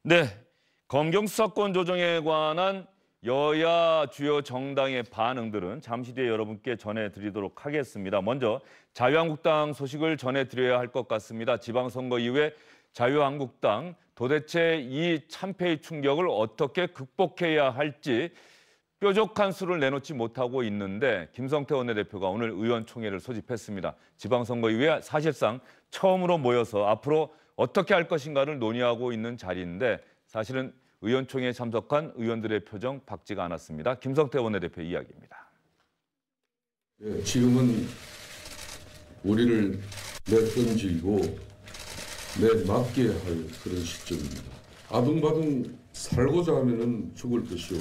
네, 검경 수사권 조정에 관한 여야 주요 정당의 반응들은 잠시 뒤에 여러분께 전해드리도록 하겠습니다. 먼저 자유한국당 소식을 전해드려야 할 것 같습니다. 지방선거 이후에 자유한국당 도대체 이 참패의 충격을 어떻게 극복해야 할지 뾰족한 수를 내놓지 못하고 있는데 김성태 원내대표가 오늘 의원총회를 소집했습니다. 지방선거 이후에 사실상 처음으로 모여서 앞으로 어떻게 할 것인가를 논의하고 있는 자리인데 사실은 의원총회에 참석한 의원들의 표정 밝지가 않았습니다. 김성태 원내대표 이야기입니다. 지금은 우리를 내던지고 내맡게 할 그런 시점입니다. 아둥바둥 살고자 하면은 죽을 것이요.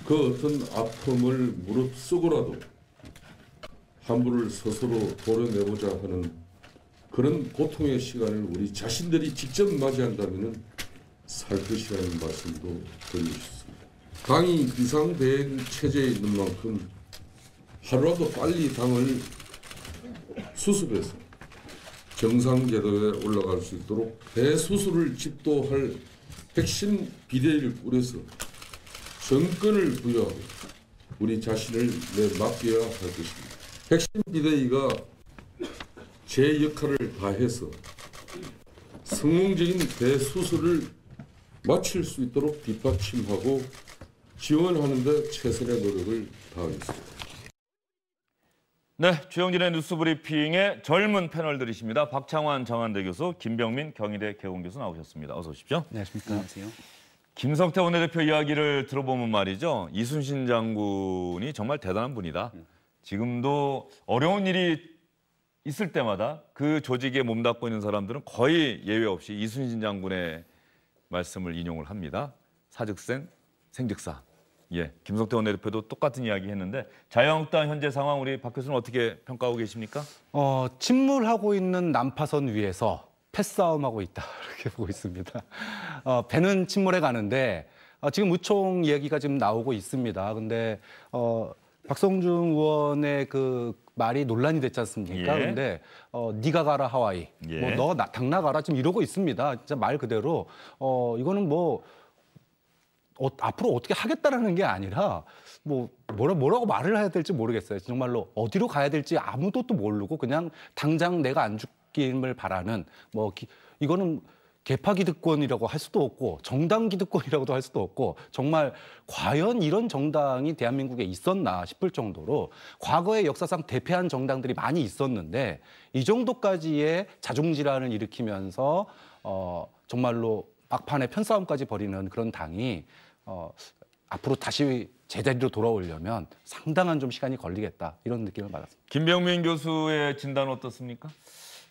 그 어떤 아픔을 무릅쓰고라도 한부를 스스로 도려내보자 하는 그런 고통의 시간을 우리 자신들이 직접 맞이한다면 살 것이라는 말씀도 드리고 싶습니다. 당이 비상대응 체제에 있는 만큼 하루라도 빨리 당을 수습해서 정상 궤도에 올라갈 수 있도록 대수술을 집도할 핵심 비대위를 꾸려서 정권을 부여하고 우리 자신을 맡겨야 할 것입니다. 핵심 비대위가 제 역할을 다해서 성공적인 대수술을 마칠 수 있도록 뒷받침하고 지원하는 데 최선의 노력을 다하겠습니다. 네, 주영진의 뉴스브리핑의 젊은 패널들이십니다. 박창환 정한대 교수, 김병민 경희대 개공교수 나오셨습니다. 어서 오십시오. 안녕하십니까. 안녕하세요. 김성태 원내대표 이야기를 들어보면 말이죠. 이순신 장군이 정말 대단한 분이다. 지금도 어려운 일이 있을 때마다 그 조직에 몸담고 있는 사람들은 거의 예외 없이 이순신 장군의 말씀을 인용을 합니다. 사즉생, 생즉사. 예, 김성태 원내대표도 똑같은 이야기 했는데 자유한국당 현재 상황 우리 박 교수는 어떻게 평가하고 계십니까? 침몰하고 있는 난파선 위에서 패싸움하고 있다 이렇게 보고 있습니다. 배는 침몰해 가는데 지금 무총 이야기가 지금 나오고 있습니다. 근데 박성중 의원의 그 말이 논란이 됐지 않습니까? 예. 근데 네가 가라 하와이, 예. 너 당 나가라 지금 이러고 있습니다. 진짜 말 그대로 이거는 뭐 앞으로 어떻게 하겠다라는 게 아니라 뭐라고 말을 해야 될지 모르겠어요. 정말로 어디로 가야 될지 아무도 또 모르고 그냥 당장 내가 안 죽임을 바라는 이거는 개파 기득권이라고 할 수도 없고 정당 기득권이라고도 할 수도 없고 정말 과연 이런 정당이 대한민국에 있었나 싶을 정도로 과거의 역사상 대패한 정당들이 많이 있었는데 이 정도까지의 자중질환을 일으키면서 정말로 막판에 편싸움까지 벌이는 그런 당이 앞으로 다시 제자리로 돌아오려면 상당한 좀 시간이 걸리겠다 이런 느낌을 받았습니다. 김병민 교수의 진단은 어떻습니까?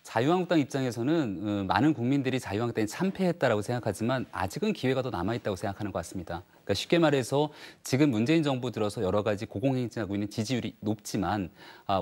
자유한국당 입장에서는 많은 국민들이 자유한국당이 참패했다라고 생각하지만 아직은 기회가 더 남아있다고 생각하는 것 같습니다. 그러니까 쉽게 말해서 지금 문재인 정부 들어서 여러 가지 고공행진하고 있는 지지율이 높지만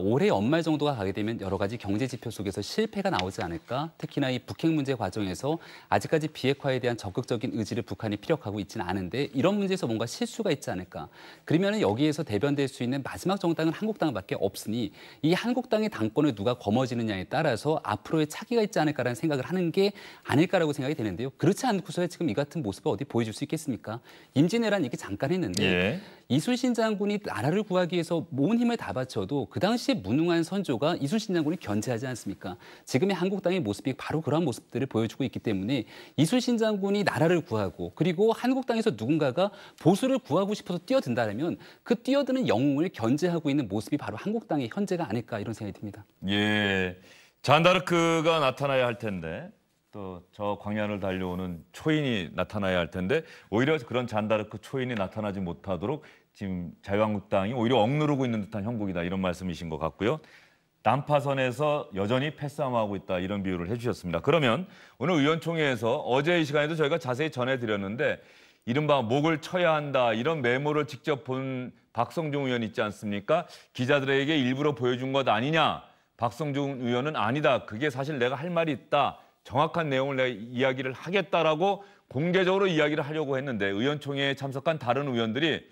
올해 연말 정도가 가게 되면 여러 가지 경제 지표 속에서 실패가 나오지 않을까. 특히나 이 북핵 문제 과정에서 아직까지 비핵화에 대한 적극적인 의지를 북한이 피력하고 있지는 않은데 이런 문제에서 뭔가 실수가 있지 않을까. 그러면 여기에서 대변될 수 있는 마지막 정당은 한국당밖에 없으니 이 한국당의 당권을 누가 거머쥐느냐에 따라서 앞으로의 차기가 있지 않을까라는 생각을 하는 게 아닐까라고 생각이 되는데요. 그렇지 않고서야 지금 이 같은 모습을 어디 보여줄 수 있겠습니까? 임진왜란 얘기 잠깐 했는데 예. 이순신 장군이 나라를 구하기 위해서 온 힘을 다 바쳐도 그 당시에 무능한 선조가 이순신 장군을 견제하지 않습니까? 지금의 한국당의 모습이 바로 그러한 모습들을 보여주고 있기 때문에 이순신 장군이 나라를 구하고 그리고 한국당에서 누군가가 보수를 구하고 싶어서 뛰어든다면 그 뛰어드는 영웅을 견제하고 있는 모습이 바로 한국당의 현재가 아닐까 이런 생각이 듭니다. 예, 잔다르크가 나타나야 할 텐데 또 저 광야를 달려오는 초인이 나타나야 할 텐데 오히려 그런 잔다르크 초인이 나타나지 못하도록 지금 자유한국당이 오히려 억누르고 있는 듯한 형국이다 이런 말씀이신 것 같고요. 난파선에서 여전히 패싸움하고 있다 이런 비유를 해주셨습니다. 그러면 오늘 의원총회에서 어제 이 시간에도 저희가 자세히 전해드렸는데 이른바 목을 쳐야 한다 이런 메모를 직접 본 박성중 의원 있지 않습니까? 기자들에게 일부러 보여준 것 아니냐. 박성중 의원은 아니다. 그게 사실 내가 할 말이 있다. 정확한 내용을 내가 이야기를 하겠다라고 공개적으로 이야기를 하려고 했는데 의원총회에 참석한 다른 의원들이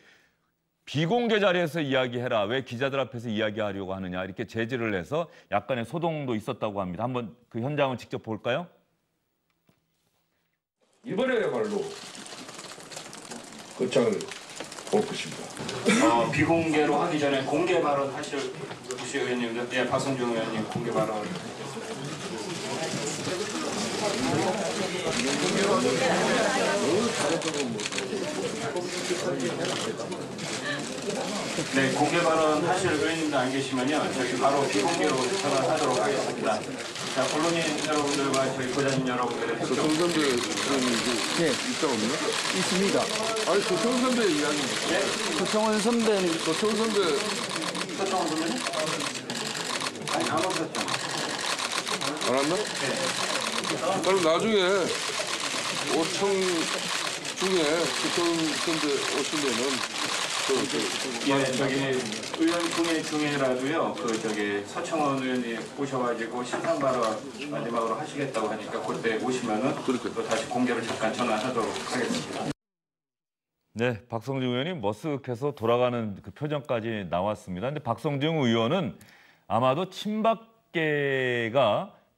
비공개 자리에서 이야기해라. 왜 기자들 앞에서 이야기하려고 하느냐. 이렇게 제지를 해서 약간의 소동도 있었다고 합니다. 한번 그 현장을 직접 볼까요? 이번에야말로 끝장을 볼 것입니다. 비공개로 하기 전에 공개 발언 하실 우시 의원님들, 예, 박성중 의원님 공개 발언. 네, 공개 발언 하실 의원님들 안 계시면요, 저희 바로 비공개로 전환하도록 하겠습니다. 자, 언론인 여러분들과 저희 보좌진 여러분들의 협조. 조청 선배 입장 없나? 있습니다. 아니 조청 선배 이야기. 조청원 선배는 조청 선배 서청원 선배님? 아니, 안 오셨죠? 안 왔나? 네. 그럼 나중에 5청 중에 조청 선배 오시면은 예, 저기 의원 중에라도요, 서청원 의원이 오셔가지고 심판 발언 마지막으로 하시겠다고 하니까 그때 오시면은 또 다시 공개를 잠깐 전환하도록 하겠습니다. 네, 박성중 의원이 머쓱해서 돌아가는 그 표정까지 나왔습니다. 근데 박성중 의원은 아마도 친박계가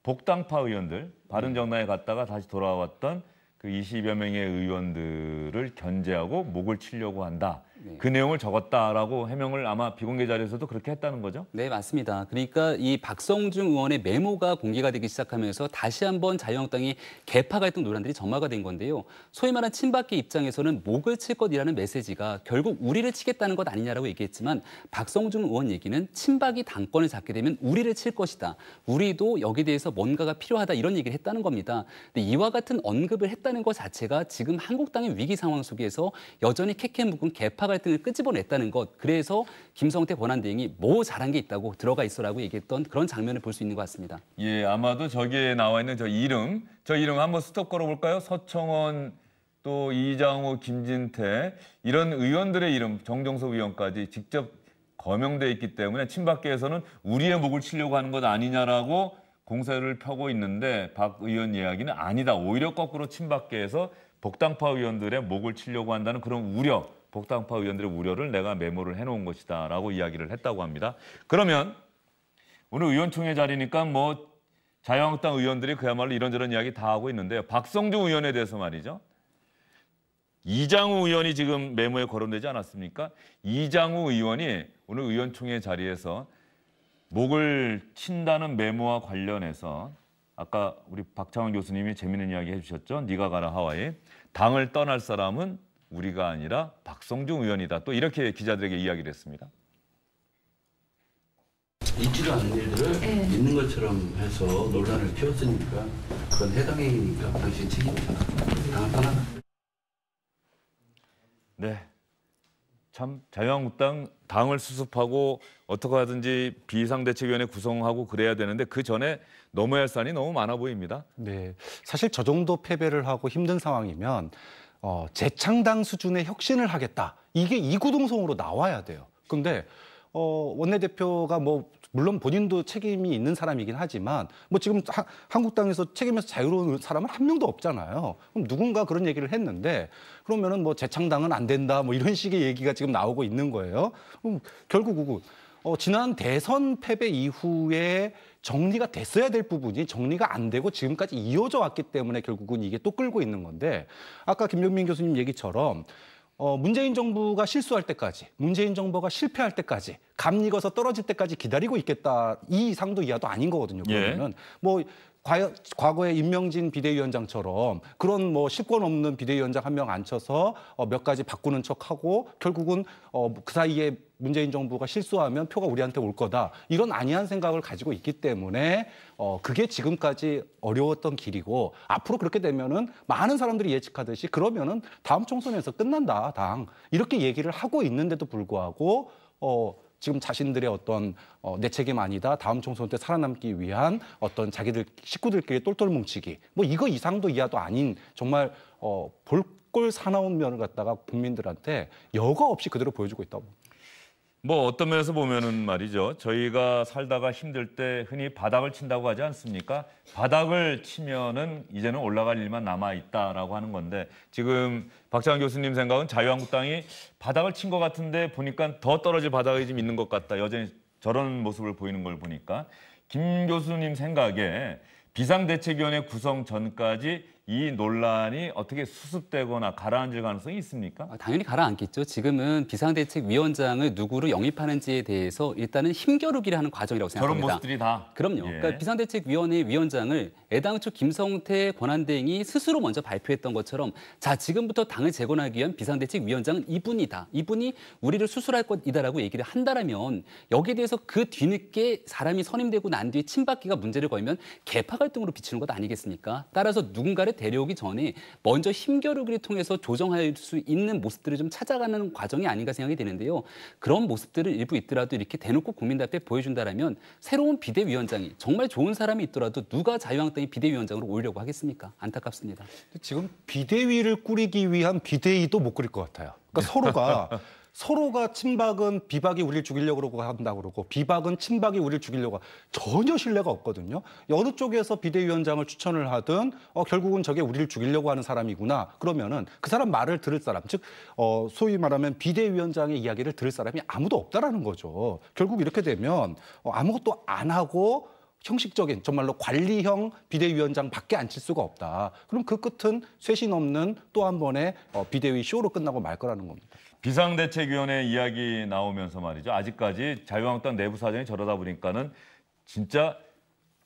복당파 의원들, 바른정당에 갔다가 다시 돌아왔던 그 20여 명의 의원들을 견제하고 목을 치려고 한다. 네. 그 내용을 적었다라고 해명을 아마 비공개 자리에서도 그렇게 했다는 거죠? 네, 맞습니다. 그러니까 이 박성중 의원의 메모가 공개가 되기 시작하면서 다시 한번 자유한국당이 개파가 했던 논란들이 점화가 된 건데요. 소위 말하는 친박계 입장에서는 목을 칠 것이라는 메시지가 결국 우리를 치겠다는 것 아니냐라고 얘기했지만 박성중 의원 얘기는 친박이 당권을 잡게 되면 우리를 칠 것이다. 우리도 여기에 대해서 뭔가가 필요하다 이런 얘기를 했다는 겁니다. 근데 이와 같은 언급을 했다는 것 자체가 지금 한국당의 위기 상황 속에서 여전히 캐캐 묵은 개파 갈등을 끄집어냈다는 것. 그래서 김성태 권한대행이 뭐 잘한 게 있다고 들어가 있어라고 얘기했던 그런 장면을 볼 수 있는 것 같습니다. 예, 아마도 저기에 나와 있는 저 이름 한번 스톱 걸어볼까요? 서청원, 또 이장우, 김진태 이런 의원들의 이름, 정종석 의원까지 직접 거명돼 있기 때문에 친박계에서는 우리의 목을 치려고 하는 것 아니냐라고 공세를 펴고 있는데 박 의원 이야기는 아니다. 오히려 거꾸로 친박계에서 복당파 의원들의 목을 치려고 한다는 그런 우려, 복당파 의원들의 우려를 내가 메모를 해놓은 것이다라고 이야기를 했다고 합니다. 그러면 오늘 의원총회 자리니까 뭐 자유한국당 의원들이 그야말로 이런저런 이야기 다 하고 있는데요. 박성중 의원에 대해서 말이죠. 이장우 의원이 지금 메모에 거론되지 않았습니까? 이장우 의원이 오늘 의원총회 자리에서 목을 친다는 메모와 관련해서 아까 우리 박창원 교수님이 재미있는 이야기 해주셨죠. 네가 가라 하와이. 당을 떠날 사람은 우리가 아니라 박성중 의원이다. 또 이렇게 기자들에게 이야기를 했습니다. 있지도 않은 일들을 있는 것처럼 해서 논란을 피웠으니까 그건 해당 행위니까 당신 책임이다. 당을 떠나라. 네, 참 자유한국당 당을 수습하고 어떻게 하든지 비상대책위원회 구성하고 그래야 되는데 그 전에 넘어야 할 산이 너무 많아 보입니다. 네, 사실 저 정도 패배를 하고 힘든 상황이면 재창당 수준의 혁신을 하겠다. 이게 이구동성으로 나와야 돼요. 근데 원내대표가 뭐 물론 본인도 책임이 있는 사람이긴 하지만 뭐 지금 한국당에서 책임에서 자유로운 사람은 한 명도 없잖아요. 그럼 누군가 그런 얘기를 했는데 그러면은 뭐 재창당은 안 된다 뭐 이런 식의 얘기가 지금 나오고 있는 거예요. 결국은 지난 대선 패배 이후에 정리가 됐어야 될 부분이 정리가 안 되고 지금까지 이어져 왔기 때문에 결국은 이게 또 끌고 있는 건데 아까 김병민 교수님 얘기처럼 문재인 정부가 실수할 때까지, 문재인 정부가 실패할 때까지, 감 익어서 떨어질 때까지 기다리고 있겠다. 이 이상도 이하도 아닌 거거든요. 그러면은 뭐 과거에 임명진 비대위원장처럼 그런 뭐 10권 없는 비대위원장 한 명 앉혀서 몇 가지 바꾸는 척하고 결국은 그 사이에 문재인 정부가 실수하면 표가 우리한테 올 거다. 이런 안이한 생각을 가지고 있기 때문에 그게 지금까지 어려웠던 길이고 앞으로 그렇게 되면은 많은 사람들이 예측하듯이 그러면은 다음 총선에서 끝난다. 당 이렇게 얘기를 하고 있는데도 불구하고 지금 자신들의 어떤 내 책임 아니다. 다음 총선 때 살아남기 위한 어떤 자기들 식구들끼리 똘똘 뭉치기. 뭐 이거 이상도 이하도 아닌 정말 볼꼴 사나운 면을 갖다가 국민들한테 여과 없이 그대로 보여주고 있다고. 뭐 어떤 면에서 보면은 말이죠. 저희가 살다가 힘들 때 흔히 바닥을 친다고 하지 않습니까? 바닥을 치면은 이제는 올라갈 일만 남아 있다라고 하는 건데 지금 박창원 교수님 생각은 자유한국당이 바닥을 친 것 같은데 보니까 더 떨어질 바닥이 좀 있는 것 같다. 여전히 저런 모습을 보이는 걸 보니까 김 교수님 생각에 비상대책위원회 구성 전까지 이 논란이 어떻게 수습되거나 가라앉을 가능성이 있습니까? 당연히 가라앉겠죠. 지금은 비상대책위원장을 누구로 영입하는지에 대해서 일단은 힘겨루기를 하는 과정이라고 저런 생각합니다. 모습들이 다. 그럼요. 예. 그러니까 비상대책위원회 위원장을 애당초 김성태 권한대행이 스스로 먼저 발표했던 것처럼 자 지금부터 당을 재건하기 위한 비상대책위원장은 이분이다. 이분이 우리를 수술할 것이다라고 얘기를 한다라면 여기에 대해서 그 뒤늦게 사람이 선임되고 난 뒤에 친박계가 문제를 걸면 개파 갈등으로 비치는 것 아니겠습니까? 따라서 누군가를 데려오기 전에 먼저 힘겨루기를 통해서 조정할 수 있는 모습들을 좀 찾아가는 과정이 아닌가 생각이 되는데요. 그런 모습들을 일부 있더라도 이렇게 대놓고 국민들 앞에 보여준다라면 새로운 비대위원장이 정말 좋은 사람이 있더라도 누가 자유한국당이 비대위원장으로 오려고 하겠습니까? 안타깝습니다. 지금 비대위를 꾸리기 위한 비대위도 못 꾸릴 것 같아요. 그러니까 서로가 친박은 비박이 우리를 죽이려고 한다고 그러고 비박은 친박이 우리를 죽이려고 전혀 신뢰가 없거든요. 어느 쪽에서 비대위원장을 추천을 하든 결국은 저게 우리를 죽이려고 하는 사람이구나. 그러면은 그 사람 말을 들을 사람, 즉 소위 말하면 비대위원장의 이야기를 들을 사람이 아무도 없다라는 거죠. 결국 이렇게 되면 아무것도 안 하고 형식적인 정말로 관리형 비대위원장밖에 앉힐 수가 없다. 그럼 그 끝은 쇄신 없는 또 한 번의 비대위 쇼로 끝나고 말 거라는 겁니다. 비상대책위원회 이야기 나오면서 말이죠. 아직까지 자유한국당 내부 사정이 저러다 보니까는 진짜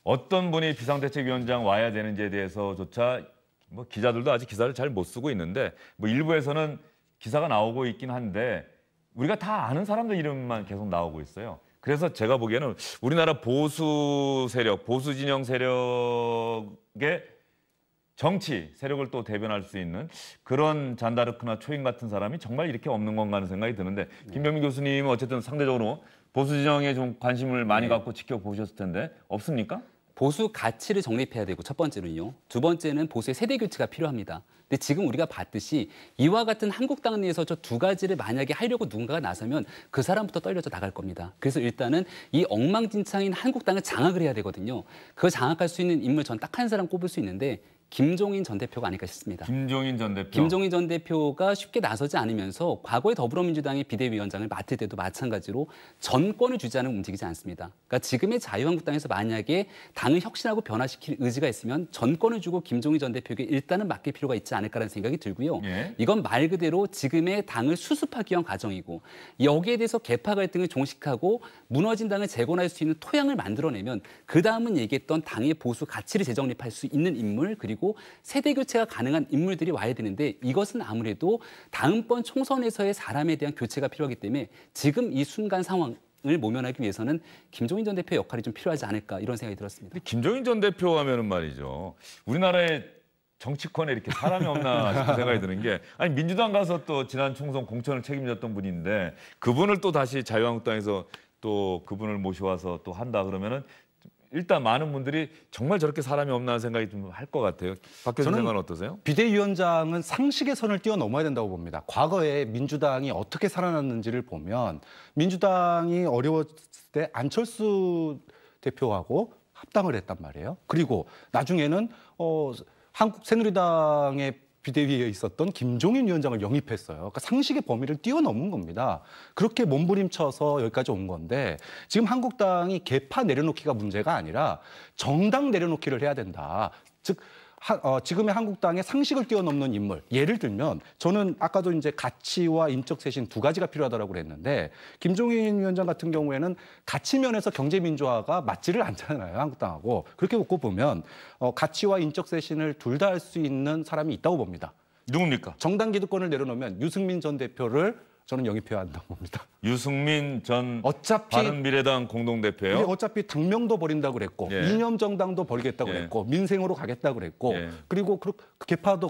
어떤 분이 비상대책위원장 와야 되는지에 대해서조차 뭐 기자들도 아직 기사를 잘 못 쓰고 있는데 뭐 일부에서는 기사가 나오고 있긴 한데 우리가 다 아는 사람들 이름만 계속 나오고 있어요. 그래서 제가 보기에는 우리나라 보수 세력, 보수 진영 세력의 정치 세력을 또 대변할 수 있는 그런 잔다르크나 초인 같은 사람이 정말 이렇게 없는 건가 하는 생각이 드는데 김병민 교수님은 어쨌든 상대적으로 보수 진영에 좀 관심을 많이 갖고 지켜보셨을 텐데 없습니까? 보수 가치를 정립해야 되고 첫 번째는요. 두 번째는 보수의 세대 교체가 필요합니다. 근데 지금 우리가 봤듯이 이와 같은 한국당 내에서 저 두 가지를 만약에 하려고 누군가가 나서면 그 사람부터 떨려져 나갈 겁니다. 그래서 일단은 이 엉망진창인 한국당을 장악을 해야 되거든요. 그걸 장악할 수 있는 인물 전 딱 한 사람 꼽을 수 있는데 김종인 전 대표가 아닐까 싶습니다. 김종인 전 대표. 김종인 전 대표가 쉽게 나서지 않으면서 과거에 더불어민주당의 비대위원장을 맡을 때도 마찬가지로 전권을 주지하는 움직이지 않습니다. 그러니까 지금의 자유한국당에서 만약에 당을 혁신하고 변화시킬 의지가 있으면 전권을 주고 김종인 전 대표에게 일단은 맡길 필요가 있지 않을까라는 생각이 들고요. 예. 이건 말 그대로 지금의 당을 수습하기 위한 과정이고 여기에 대해서 개파 갈등을 종식하고 무너진 당을 재건할 수 있는 토양을 만들어내면 그다음은 얘기했던 당의 보수 가치를 재정립할 수 있는 인물 그리고 세대 교체가 가능한 인물들이 와야 되는데 이것은 아무래도 다음번 총선에서의 사람에 대한 교체가 필요하기 때문에 지금 이 순간 상황을 모면하기 위해서는 김종인 전 대표의 역할이 좀 필요하지 않을까 이런 생각이 들었습니다. 김종인 전 대표 하면은 말이죠. 우리나라의 정치권에 이렇게 사람이 없나 싶은 생각이 드는 게 아니 민주당 가서 또 지난 총선 공천을 책임졌던 분인데 그분을 또 다시 자유한국당에서 또 그분을 모셔와서 또 한다 그러면은 일단 많은 분들이 정말 저렇게 사람이 없나 하는 생각이 좀 할 것 같아요. 박 교수님 생각은 어떠세요? 비대위원장은 상식의 선을 뛰어넘어야 된다고 봅니다. 과거에 민주당이 어떻게 살아났는지를 보면 민주당이 어려웠을 때 안철수 대표하고 합당을 했단 말이에요. 그리고 나중에는 한국 새누리당의 비대위에 있었던 김종인 위원장을 영입했어요. 그러니까 상식의 범위를 뛰어넘은 겁니다. 그렇게 몸부림쳐서 여기까지 온 건데 지금 한국당이 개파 내려놓기가 문제가 아니라 정당 내려놓기를 해야 된다. 즉 지금의 한국당의 상식을 뛰어넘는 인물. 예를 들면 저는 아까도 이제 가치와 인적 쇄신 두 가지가 필요하다고 그랬는데 김종인 위원장 같은 경우에는 가치 면에서 경제 민주화가 맞지를 않잖아요. 한국당하고. 그렇게 놓고 보면 가치와 인적 쇄신을 둘 다 할 수 있는 사람이 있다고 봅니다. 누굽니까? 정당 기득권을 내려놓으면 유승민 전 대표를 저는 영입해야 한다고 봅니다. 유승민 전 어차피 바른미래당 공동대표요. 어차피 당명도 버린다고 그랬고 예. 이념 정당도 버리겠다고 예. 그랬고 민생으로 가겠다고 그랬고 예. 그리고 그 개파도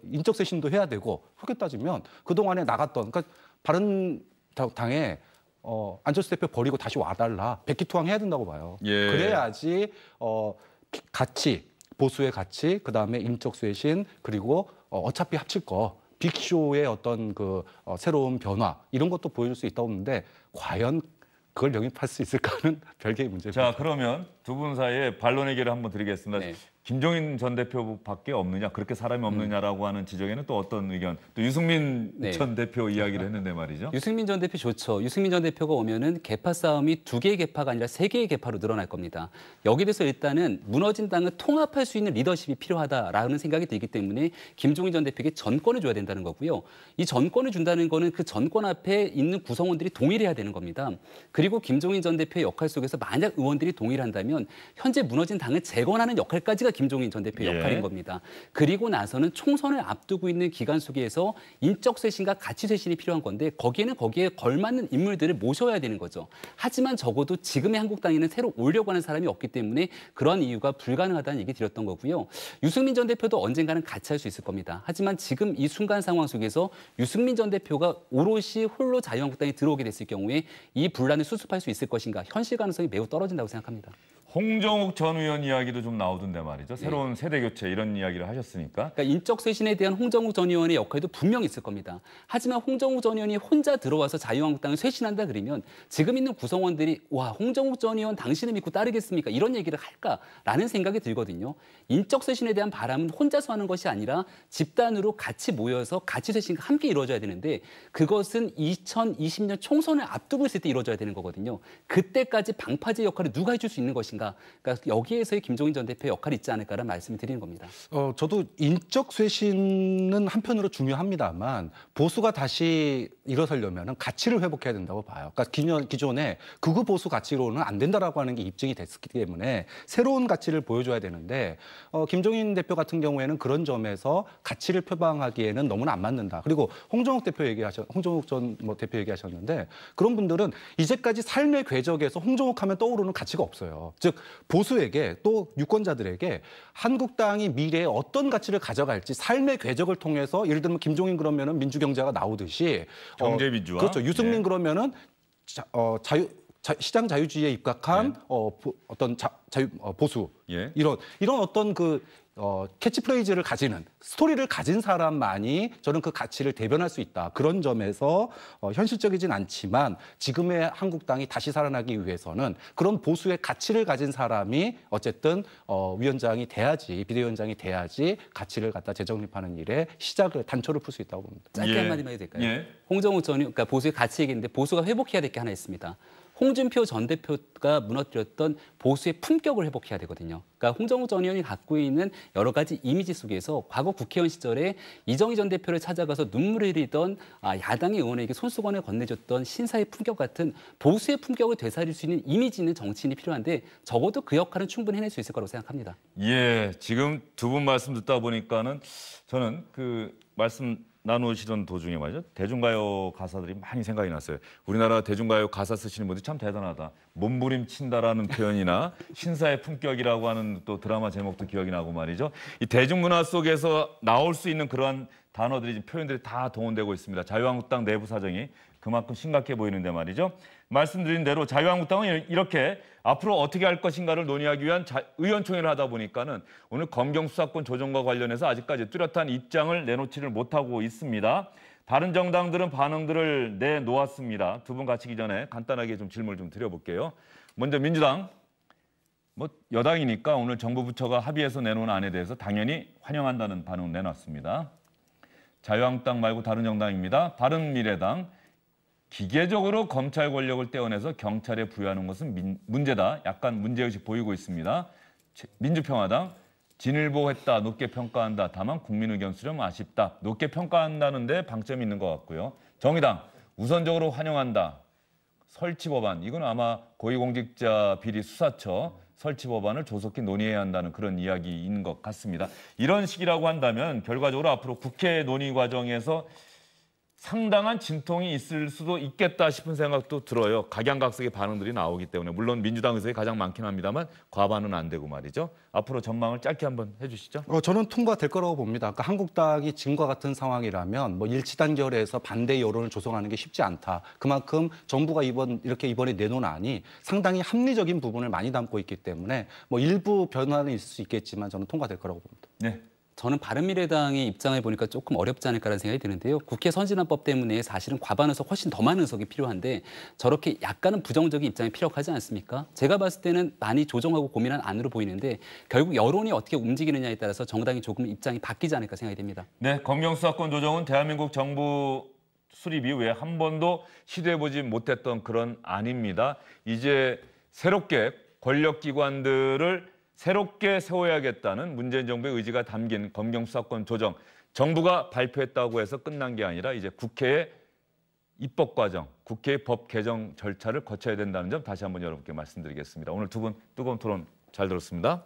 인적 쇄신도 해야 되고 그렇게 따지면 그동안에 나갔던 그러니까 바른당에 안철수 대표 버리고 다시 와달라. 백기투항 해야 된다고 봐요. 예. 그래야지 가치, 보수의 가치, 그다음에 인적 쇄신 그리고 어차피 합칠 거 빅쇼의 어떤 그 새로운 변화 이런 것도 보여줄 수 있다고 보는데 과연 그걸 영입할 수 있을까는 별개의 문제입니다. 자, 그러면 두 분 사이에 반론의 기회를 한번 드리겠습니다. 네. 김종인 전 대표밖에 없느냐, 그렇게 사람이 없느냐라고 하는 지적에는 또 어떤 의견? 또 유승민 네. 전 대표 이야기를 했는데 말이죠. 유승민 전 대표 좋죠. 유승민 전 대표가 오면은 계파 싸움이 2개의 계파가 아니라 3개의 계파로 늘어날 겁니다. 여기에 대해서 일단은 무너진 당을 통합할 수 있는 리더십이 필요하다라는 생각이 들기 때문에 김종인 전 대표에게 전권을 줘야 된다는 거고요. 이 전권을 준다는 거는 그 전권 앞에 있는 구성원들이 동의해야 되는 겁니다. 그리고 김종인 전 대표의 역할 속에서 만약 의원들이 동의를 한다면 현재 무너진 당을 재건하는 역할까지가 김종인 전 대표의 역할인 겁니다. 그리고 나서는 총선을 앞두고 있는 기간 속에서 인적 쇄신과 가치 쇄신이 필요한 건데 거기에 걸맞는 인물들을 모셔야 되는 거죠. 하지만 적어도 지금의 한국당에는 새로 오려고 하는 사람이 없기 때문에 그런 이유가 불가능하다는 얘기 드렸던 거고요. 유승민 전 대표도 언젠가는 같이 할 수 있을 겁니다. 하지만 지금 이 순간 상황 속에서 유승민 전 대표가 오롯이 홀로 자유한국당에 들어오게 됐을 경우에 이 분란을 수습할 수 있을 것인가 현실 가능성이 매우 떨어진다고 생각합니다. 홍정욱 전 의원 이야기도 좀 나오던데 말이죠. 새로운 세대 교체 이런 이야기를 하셨으니까. 그러니까 인적 쇄신에 대한 홍정욱 전 의원의 역할도 분명히 있을 겁니다. 하지만 홍정욱 전 의원이 혼자 들어와서 자유한국당을 쇄신한다 그러면 지금 있는 구성원들이 와 홍정욱 전 의원 당신을 믿고 따르겠습니까? 이런 얘기를 할까라는 생각이 들거든요. 인적 쇄신에 대한 바람은 혼자서 하는 것이 아니라 집단으로 같이 모여서 가치 쇄신과 함께 이루어져야 되는데 그것은 2020년 총선을 앞두고 있을 때 이루어져야 되는 거거든요. 그때까지 방파제 역할을 누가 해줄 수 있는 것인가? 그러니까 여기에서의 김종인 전 대표의 역할이 있지 않을까라는 말씀을 드리는 겁니다. 저도 인적 쇄신은 한편으로 중요합니다만 보수가 다시 일어서려면 가치를 회복해야 된다고 봐요. 그러니까 기존에 극우 보수 가치로는 안 된다라고 하는 게 입증이 됐기 때문에 새로운 가치를 보여줘야 되는데 김종인 대표 같은 경우에는 그런 점에서 가치를 표방하기에는 너무나 안 맞는다. 그리고 홍정욱 전 대표 얘기하셨는데 그런 분들은 이제까지 삶의 궤적에서 홍정욱 하면 떠오르는 가치가 없어요. 즉 보수에게 또 유권자들에게 한국당이 미래에 어떤 가치를 가져갈지 삶의 궤적을 통해서 예를 들면 김종인 그러면은 민주경제가 나오듯이 경제민주화. 그렇죠. 유승민 그러면은 시장 자유주의에 입각한 보수 이런 어떤 캐치프레이즈를 가지는 스토리를 가진 사람만이 저는 그 가치를 대변할 수 있다. 그런 점에서 현실적이진 않지만 지금의 한국당이 다시 살아나기 위해서는 그런 보수의 가치를 가진 사람이 어쨌든 위원장이 돼야지 비대위원장이 돼야지 가치를 갖다 재정립하는 일에 단초를 풀 수 있다고 봅니다. 짧게 한마디만 해도 될까요? 홍정욱 전 의원, 그러니까 보수의 가치 얘기인데 보수가 회복해야 될 게 하나 있습니다. 홍준표 전 대표가 무너뜨렸던 보수의 품격을 회복해야 되거든요. 그러니까 홍정욱 전 의원이 갖고 있는 여러 가지 이미지 속에서 과거 국회의원 시절에 이정희 전 대표를 찾아가서 눈물을 흘리던 야당의 의원에게 손수건을 건네줬던 신사의 품격 같은 보수의 품격을 되살릴 수 있는 이미지 있는 정치인이 필요한데 적어도 그 역할은 충분히 해낼 수 있을 거라고 생각합니다. 예, 지금 두 분 말씀 듣다 보니까는 저는 그 말씀 나누시던 도중에 말이죠. 대중가요 가사들이 많이 생각이 났어요. 우리나라 대중가요 가사 쓰시는 분들이 참 대단하다. 몸부림친다라는 표현이나 신사의 품격이라고 하는 또 드라마 제목도 기억이 나고 말이죠. 이 대중문화 속에서 나올 수 있는 그러한 단어들이, 표현들이 다 동원되고 있습니다. 자유한국당 내부 사정이 그만큼 심각해 보이는데 말이죠. 말씀드린 대로 자유한국당은 이렇게 앞으로 어떻게 할 것인가를 논의하기 위한 의원총회를 하다 보니까는 오늘 검경 수사권 조정과 관련해서 아직까지 뚜렷한 입장을 내놓지를 못하고 있습니다. 다른 정당들은 반응들을 내놓았습니다. 두 분 같이 전에 간단하게 좀 질문을 좀 드려볼게요. 먼저 민주당, 여당이니까 오늘 정부 부처가 합의해서 내놓은 안에 대해서 당연히 환영한다는 반응을 내놨습니다. 자유한국당 말고 다른 정당입니다. 바른미래당, 기계적으로 검찰 권력을 떼어내서 경찰에 부여하는 것은 문제다. 약간 문제의식 보이고 있습니다. 민주평화당, 진일보했다. 높게 평가한다. 다만 국민 의견 수렴 아쉽다. 높게 평가한다는데 방점이 있는 것 같고요. 정의당, 우선적으로 환영한다. 설치법안, 이건 아마 고위공직자 비리 수사처 설치법안을 조속히 논의해야 한다는 그런 이야기인 것 같습니다. 이런 식이라고 한다면 결과적으로 앞으로 국회 논의 과정에서 상당한 진통이 있을 수도 있겠다 싶은 생각도 들어요. 각양각색의 반응들이 나오기 때문에. 물론 민주당 의석이 가장 많긴 합니다만 과반은 안 되고 말이죠. 앞으로 전망을 짧게 한번 해주시죠. 저는 통과될 거라고 봅니다. 그러니까 한국당이 지금과 같은 상황이라면 일치단결해서 반대 여론을 조성하는 게 쉽지 않다. 그만큼 정부가 이번에 내놓은 안이 상당히 합리적인 부분을 많이 담고 있기 때문에 일부 변화는 있을 수 있겠지만 저는 통과될 거라고 봅니다. 네. 저는 바른미래당의 입장을 보니까 조금 어렵지 않을까라는 생각이 드는데요. 국회 선진화법 때문에 사실은 과반 의석 훨씬 더 많은 의석이 필요한데 저렇게 약간은 부정적인 입장이 필요하지 않습니까? 제가 봤을 때는 많이 조정하고 고민한 안으로 보이는데 결국 여론이 어떻게 움직이느냐에 따라서 정당이 조금 입장이 바뀌지 않을까 생각이 됩니다. 네, 검경수사권 조정은 대한민국 정부 수립 이후에 한 번도 시도해보지 못했던 그런 안입니다. 이제 새롭게 권력기관들을 새롭게 세워야겠다는 문재인 정부의 의지가 담긴 검경수사권 조정, 정부가 발표했다고 해서 끝난 게 아니라 이제 국회의 입법 과정, 국회의 법 개정 절차를 거쳐야 된다는 점 다시 한번 여러분께 말씀드리겠습니다. 오늘 두 분 뜨거운 토론 잘 들었습니다.